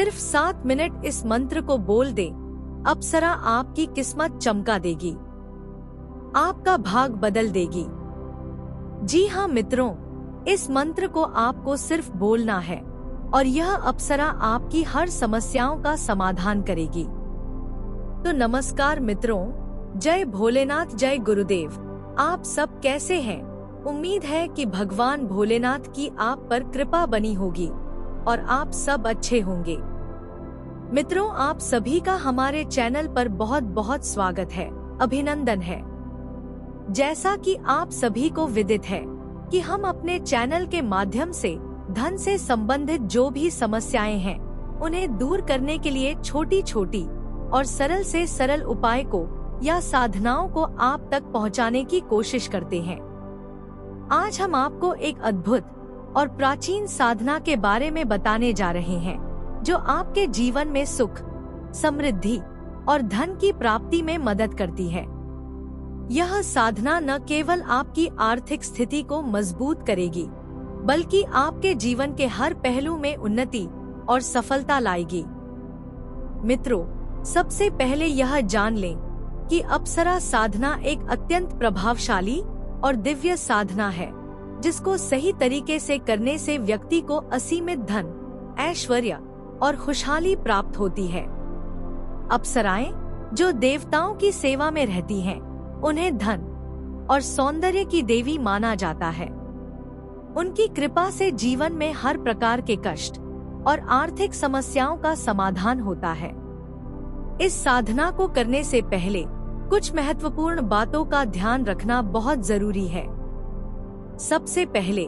सिर्फ 7 मिनट इस मंत्र को बोल दे, अप्सरा आपकी किस्मत चमका देगी, आपका भाग बदल देगी। जी हाँ मित्रों, इस मंत्र को आपको सिर्फ बोलना है और यह अप्सरा आपकी हर समस्याओं का समाधान करेगी। तो नमस्कार मित्रों, जय भोलेनाथ, जय गुरुदेव। आप सब कैसे हैं? उम्मीद है कि भगवान भोलेनाथ की आप पर कृपा बनी होगी और आप सब अच्छे होंगे। मित्रों, आप सभी का हमारे चैनल पर बहुत बहुत स्वागत है, अभिनंदन है। जैसा कि आप सभी को विदित है कि हम अपने चैनल के माध्यम से धन से संबंधित जो भी समस्याएं हैं उन्हें दूर करने के लिए छोटी छोटी और सरल से सरल उपाय को या साधनाओं को आप तक पहुंचाने की कोशिश करते हैं। आज हम आपको एक अद्भुत और प्राचीन साधना के बारे में बताने जा रहे हैं जो आपके जीवन में सुख, समृद्धि और धन की प्राप्ति में मदद करती है। यह साधना न केवल आपकी आर्थिक स्थिति को मजबूत करेगी, बल्कि आपके जीवन के हर पहलू में उन्नति और सफलता लाएगी। मित्रों, सबसे पहले यह जान लें कि अप्सरा साधना एक अत्यंत प्रभावशाली और दिव्य साधना है, जिसको सही तरीके से करने से व्यक्ति को असीमित धन, ऐश्वर्य और खुशहाली प्राप्त होती है। अप्सराएं जो देवताओं की सेवा में रहती हैं, उन्हें धन और सौंदर्य की देवी माना जाता है। उनकी कृपा से जीवन में हर प्रकार के कष्ट और आर्थिक समस्याओं का समाधान होता है। इस साधना को करने से पहले कुछ महत्वपूर्ण बातों का ध्यान रखना बहुत जरूरी है। सबसे पहले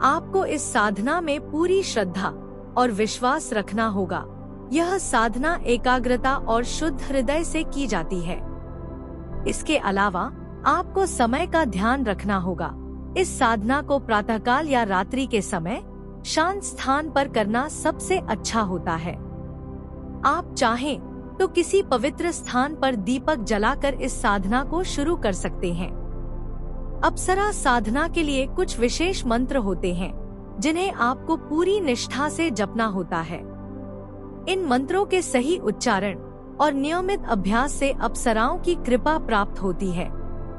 आपको इस साधना में पूरी श्रद्धा और विश्वास रखना होगा। यह साधना एकाग्रता और शुद्ध हृदय से की जाती है। इसके अलावा आपको समय का ध्यान रखना होगा। इस साधना को प्रातःकाल या रात्रि के समय शांत स्थान पर करना सबसे अच्छा होता है। आप चाहें तो किसी पवित्र स्थान पर दीपक जलाकर इस साधना को शुरू कर सकते हैं। अप्सरा साधना के लिए कुछ विशेष मंत्र होते हैं जिन्हें आपको पूरी निष्ठा से जपना होता है। इन मंत्रों के सही उच्चारण और नियमित अभ्यास से अप्सराओं की कृपा प्राप्त होती है,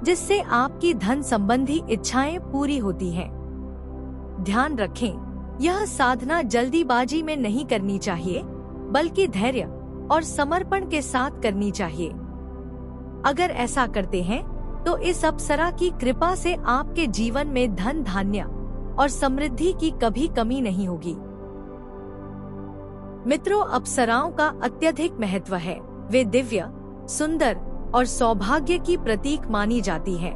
जिससे आपकी धन संबंधी इच्छाएं पूरी होती हैं। ध्यान रखें, यह साधना जल्दीबाजी में नहीं करनी चाहिए, बल्कि धैर्य और समर्पण के साथ करनी चाहिए। अगर ऐसा करते हैं तो इस अप्सरा की कृपा से आपके जीवन में धन, धान्य और समृद्धि की कभी कमी नहीं होगी। मित्रों, अप्सराओं का अत्यधिक महत्व है। वे दिव्य, सुंदर और सौभाग्य की प्रतीक मानी जाती है।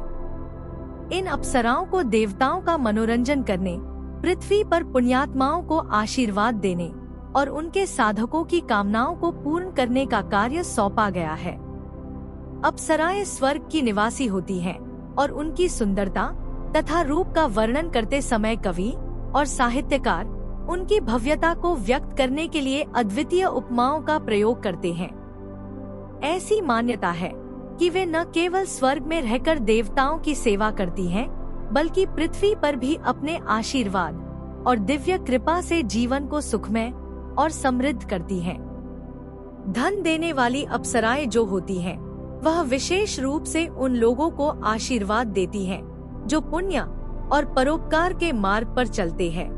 इन अप्सराओं को देवताओं का मनोरंजन करने, पृथ्वी पर पुण्यात्माओं को आशीर्वाद देने और उनके साधकों की कामनाओं को पूर्ण करने का कार्य सौंपा गया है। अप्सराएं स्वर्ग की निवासी होती हैं और उनकी सुंदरता तथा रूप का वर्णन करते समय कवि और साहित्यकार उनकी भव्यता को व्यक्त करने के लिए अद्वितीय उपमाओं का प्रयोग करते हैं। ऐसी मान्यता है कि वे न केवल स्वर्ग में रहकर देवताओं की सेवा करती हैं, बल्कि पृथ्वी पर भी अपने आशीर्वाद और दिव्य कृपा से जीवन को सुखमय और समृद्ध करती हैं। धन देने वाली अप्सराएं जो होती हैं, वह विशेष रूप से उन लोगों को आशीर्वाद देती हैं जो पुण्य और परोपकार के मार्ग पर चलते हैं।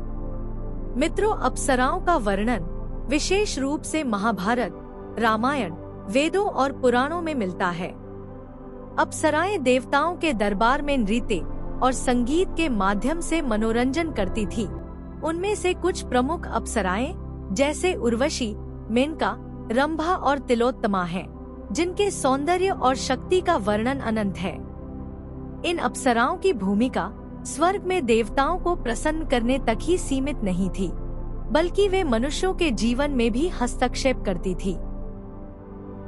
मित्रों, अप्सराओं का वर्णन विशेष रूप से महाभारत, रामायण, वेदों और पुराणों में मिलता है। अप्सराएं देवताओं के दरबार में नृत्य और संगीत के माध्यम से मनोरंजन करती थी। उनमें से कुछ प्रमुख अप्सराएं जैसे उर्वशी, मेनका, रंभा और तिलोत्तमा हैं, जिनके सौंदर्य और शक्ति का वर्णन अनंत है। इन अप्सराओं की भूमिका स्वर्ग में देवताओं को प्रसन्न करने तक ही सीमित नहीं थी, बल्कि वे मनुष्यों के जीवन में भी हस्तक्षेप करती थी।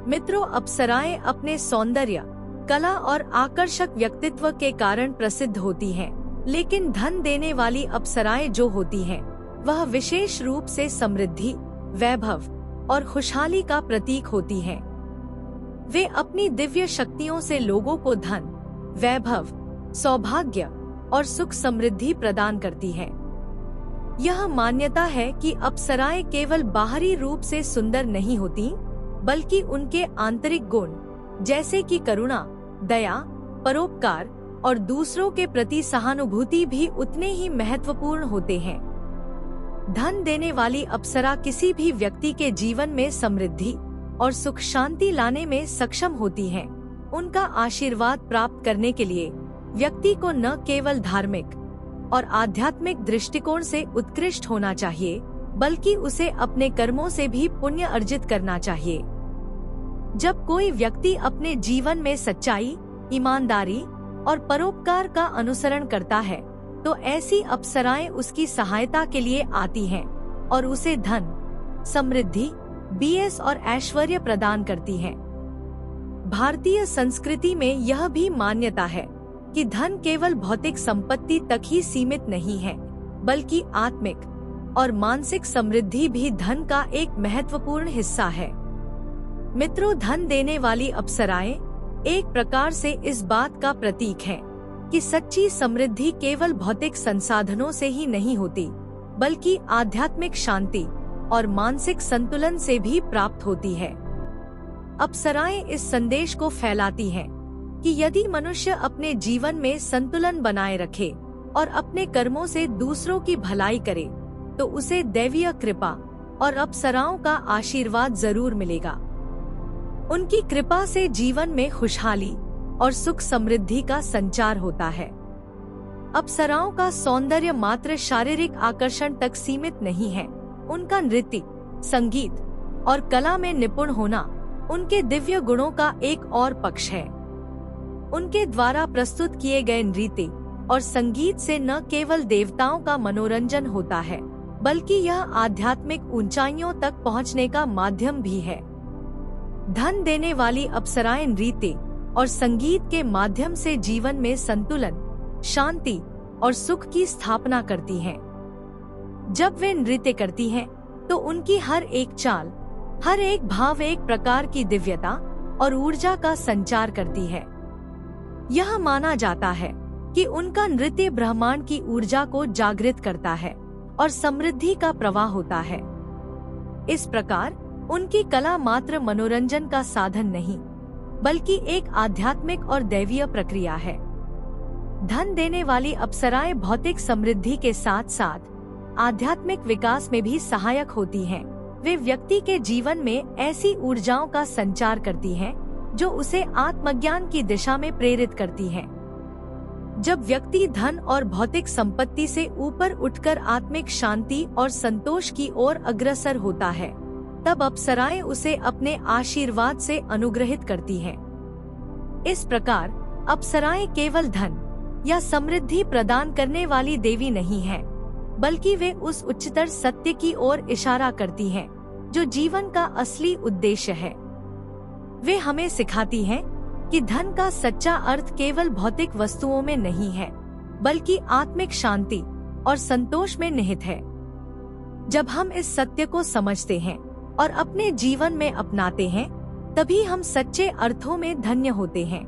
मित्रों, अप्सराएं अपने सौंदर्य, कला और आकर्षक व्यक्तित्व के कारण प्रसिद्ध होती हैं, लेकिन धन देने वाली अप्सराएं जो होती हैं, वह विशेष रूप से समृद्धि, वैभव और खुशहाली का प्रतीक होती हैं। वे अपनी दिव्य शक्तियों से लोगों को धन, वैभव, सौभाग्य और सुख समृद्धि प्रदान करती हैं। यह मान्यता है कि अप्सराएं केवल बाहरी रूप से सुंदर नहीं होती, बल्कि उनके आंतरिक गुण जैसे कि करुणा, दया, परोपकार और दूसरों के प्रति सहानुभूति भी उतने ही महत्वपूर्ण होते हैं। धन देने वाली अप्सरा किसी भी व्यक्ति के जीवन में समृद्धि और सुख शांति लाने में सक्षम होती हैं। उनका आशीर्वाद प्राप्त करने के लिए व्यक्ति को न केवल धार्मिक और आध्यात्मिक दृष्टिकोण से उत्कृष्ट होना चाहिए, बल्कि उसे अपने कर्मों से भी पुण्य अर्जित करना चाहिए। जब कोई व्यक्ति अपने जीवन में सच्चाई, ईमानदारी और परोपकार का अनुसरण करता है, तो ऐसी अप्सराएं उसकी सहायता के लिए आती हैं और उसे धन, समृद्धि, बीएस और ऐश्वर्य प्रदान करती हैं। भारतीय संस्कृति में यह भी मान्यता है कि धन केवल भौतिक संपत्ति तक ही सीमित नहीं है, बल्कि आत्मिक और मानसिक समृद्धि भी धन का एक महत्वपूर्ण हिस्सा है। मित्रों, धन देने वाली अप्सराएं एक प्रकार से इस बात का प्रतीक है कि सच्ची समृद्धि केवल भौतिक संसाधनों से ही नहीं होती, बल्कि आध्यात्मिक शांति और मानसिक संतुलन से भी प्राप्त होती है। अप्सराएं इस संदेश को फैलाती हैं कि यदि मनुष्य अपने जीवन में संतुलन बनाए रखे और अपने कर्मों से दूसरों की भलाई करे, तो उसे दैवीय कृपा और अप्सराओं का आशीर्वाद जरूर मिलेगा। उनकी कृपा से जीवन में खुशहाली और सुख समृद्धि का संचार होता है। अप्सराओं का सौंदर्य मात्र शारीरिक आकर्षण तक सीमित नहीं है। उनका नृत्य, संगीत और कला में निपुण होना उनके दिव्य गुणों का एक और पक्ष है। उनके द्वारा प्रस्तुत किए गए नृत्य और संगीत से न केवल देवताओं का मनोरंजन होता है, बल्कि यह आध्यात्मिक ऊंचाइयों तक पहुंचने का माध्यम भी है। धन देने वाली अप्सराएं नृत्य और संगीत के माध्यम से जीवन में संतुलन, शांति और सुख की स्थापना करती हैं। जब वे नृत्य करती हैं, तो उनकी हर एक चाल, हर एक भाव एक प्रकार की दिव्यता और ऊर्जा का संचार करती है। यह माना जाता है कि उनका नृत्य ब्रह्मांड की ऊर्जा को जागृत करता है और समृद्धि का प्रवाह होता है। इस प्रकार उनकी कला मात्र मनोरंजन का साधन नहीं, बल्कि एक आध्यात्मिक और दैवीय प्रक्रिया है। धन देने वाली अप्सराएं भौतिक समृद्धि के साथ साथ आध्यात्मिक विकास में भी सहायक होती हैं। वे व्यक्ति के जीवन में ऐसी ऊर्जाओं का संचार करती हैं जो उसे आत्मज्ञान की दिशा में प्रेरित करती हैं। जब व्यक्ति धन और भौतिक संपत्ति से ऊपर उठकर आत्मिक शांति और संतोष की ओर अग्रसर होता है, तब अप्सराएं उसे अपने आशीर्वाद से अनुग्रहित करती हैं। इस प्रकार अप्सराएं केवल धन या समृद्धि प्रदान करने वाली देवी नहीं हैं, बल्कि वे उस उच्चतर सत्य की ओर इशारा करती हैं जो जीवन का असली उद्देश्य है। वे हमें सिखाती हैं कि धन का सच्चा अर्थ केवल भौतिक वस्तुओं में नहीं है, बल्कि आत्मिक शांति और संतोष में निहित है। जब हम इस सत्य को समझते हैं और अपने जीवन में अपनाते हैं, तभी हम सच्चे अर्थों में धन्य होते हैं।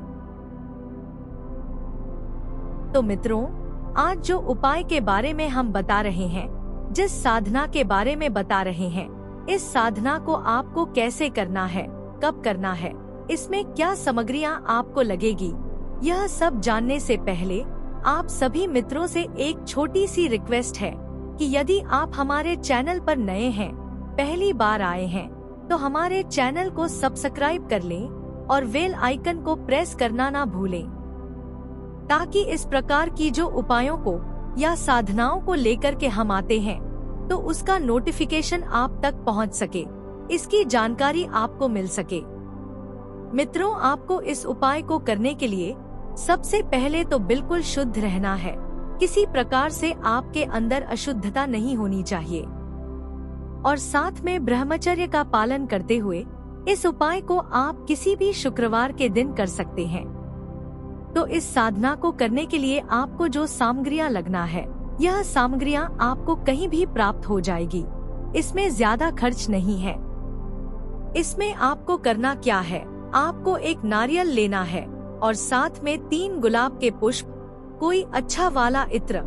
तो मित्रों, आज जो उपाय के बारे में हम बता रहे हैं, जिस साधना के बारे में बता रहे हैं, इस साधना को आपको कैसे करना है, कब करना है, इसमें क्या सामग्रियां आपको लगेगी, यह सब जानने से पहले आप सभी मित्रों से एक छोटी सी रिक्वेस्ट है कि यदि आप हमारे चैनल पर नए हैं, पहली बार आए हैं, तो हमारे चैनल को सब्सक्राइब कर लें और बेल आइकन को प्रेस करना ना भूलें, ताकि इस प्रकार की जो उपायों को या साधनाओं को लेकर के हम आते हैं, तो उसका नोटिफिकेशन आप तक पहुंच सके, इसकी जानकारी आपको मिल सके। मित्रों, आपको इस उपाय को करने के लिए सबसे पहले तो बिल्कुल शुद्ध रहना है। किसी प्रकार से आपके अंदर अशुद्धता नहीं होनी चाहिए और साथ में ब्रह्मचर्य का पालन करते हुए इस उपाय को आप किसी भी शुक्रवार के दिन कर सकते हैं। तो इस साधना को करने के लिए आपको जो सामग्रियां लगना है, यह सामग्रियां आपको कहीं भी प्राप्त हो जाएगी। इसमें ज्यादा खर्च नहीं है। इसमें आपको करना क्या है, आपको एक नारियल लेना है और साथ में 3 गुलाब के पुष्प, कोई अच्छा वाला इत्र,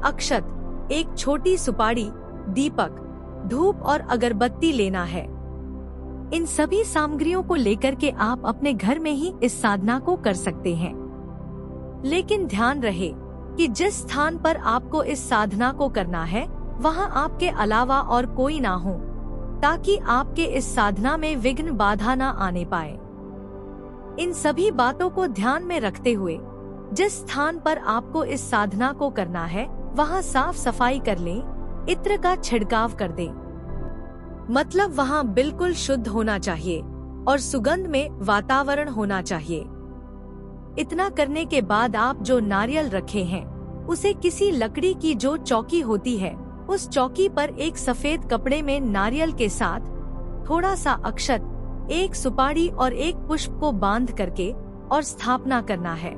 अक्षत एक छोटी सुपारी, दीपक, धूप और अगरबत्ती लेना है। इन सभी सामग्रियों को लेकर के आप अपने घर में ही इस साधना को कर सकते हैं। लेकिन ध्यान रहे कि जिस स्थान पर आपको इस साधना को करना है वहां आपके अलावा और कोई ना हो, ताकि आपके इस साधना में विघ्न बाधा ना आने पाए। इन सभी बातों को ध्यान में रखते हुए जिस स्थान पर आपको इस साधना को करना है वहां साफ सफाई कर लें, इत्र का छिड़काव कर दें। मतलब वहां बिल्कुल शुद्ध होना चाहिए और सुगंध में वातावरण होना चाहिए। इतना करने के बाद आप जो नारियल रखे हैं उसे किसी लकड़ी की जो चौकी होती है उस चौकी पर एक सफेद कपड़े में नारियल के साथ थोड़ा सा अक्षत, एक सुपारी और एक पुष्प को बांध करके और स्थापना करना है।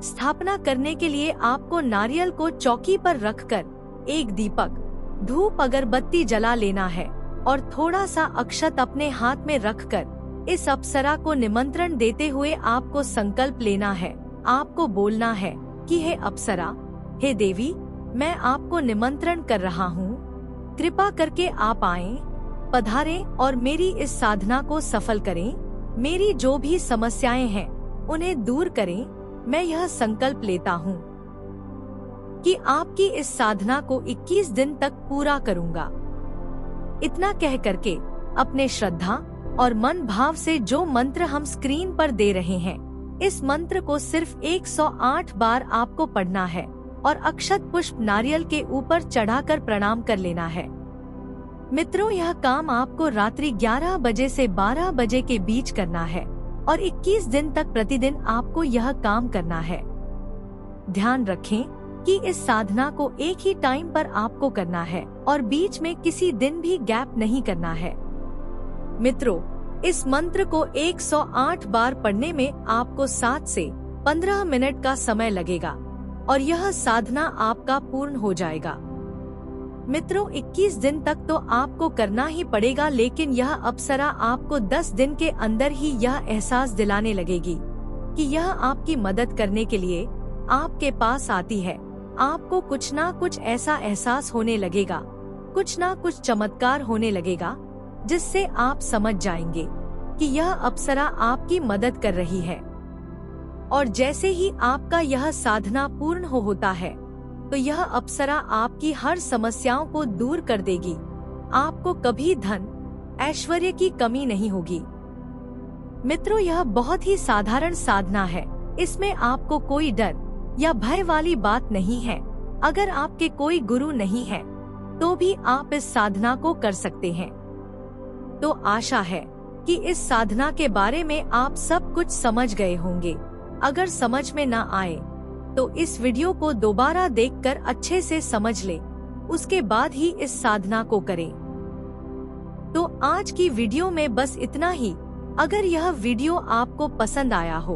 स्थापना करने के लिए आपको नारियल को चौकी पर रखकर एक दीपक, धूप, अगरबत्ती जला लेना है और थोड़ा सा अक्षत अपने हाथ में रखकर इस अप्सरा को निमंत्रण देते हुए आपको संकल्प लेना है। आपको बोलना है कि हे अप्सरा, हे देवी, मैं आपको निमंत्रण कर रहा हूँ, कृपा करके आप आएं, पधारें और मेरी इस साधना को सफल करें। मेरी जो भी समस्याएं हैं उन्हें दूर करें। मैं यह संकल्प लेता हूँ कि आपकी इस साधना को 21 दिन तक पूरा करूँगा। इतना कह करके अपने श्रद्धा और मन भाव से जो मंत्र हम स्क्रीन पर दे रहे हैं, इस मंत्र को सिर्फ 108 बार आपको पढ़ना है और अक्षत पुष्प नारियल के ऊपर चढ़ाकर प्रणाम कर लेना है। मित्रों, यह काम आपको रात्रि 11 बजे से 12 बजे के बीच करना है और 21 दिन तक प्रतिदिन आपको यह काम करना है। ध्यान रखें कि इस साधना को एक ही टाइम पर आपको करना है और बीच में किसी दिन भी गैप नहीं करना है। मित्रों, इस मंत्र को 108 बार पढ़ने में आपको 7 से 15 मिनट का समय लगेगा और यह साधना आपका पूर्ण हो जाएगा। मित्रों, 21 दिन तक तो आपको करना ही पड़ेगा, लेकिन यह अप्सरा आपको 10 दिन के अंदर ही यह एहसास दिलाने लगेगी कि यह आपकी मदद करने के लिए आपके पास आती है। आपको कुछ ना कुछ ऐसा एहसास होने लगेगा, कुछ ना कुछ चमत्कार होने लगेगा, जिससे आप समझ जाएंगे कि यह अप्सरा आपकी मदद कर रही है। और जैसे ही आपका यह साधना पूर्ण होता है तो यह अप्सरा आपकी हर समस्याओं को दूर कर देगी। आपको कभी धन, ऐश्वर्य की कमी नहीं होगी। मित्रों, यह बहुत ही साधारण साधना है। इसमें आपको कोई डर या भय वाली बात नहीं है। अगर आपके कोई गुरु नहीं है तो भी आप इस साधना को कर सकते हैं। तो आशा है कि इस साधना के बारे में आप सब कुछ समझ गए होंगे। अगर समझ में न आए तो इस वीडियो को दोबारा देखकर अच्छे से समझ ले, उसके बाद ही इस साधना को करें। तो आज की वीडियो में बस इतना ही। अगर यह वीडियो आपको पसंद आया हो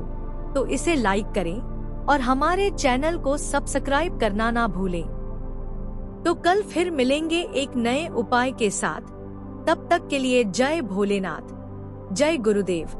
तो इसे लाइक करें और हमारे चैनल को सब्सक्राइब करना ना भूलें। तो कल फिर मिलेंगे एक नए उपाय के साथ। तब तक के लिए जय भोलेनाथ, जय गुरुदेव।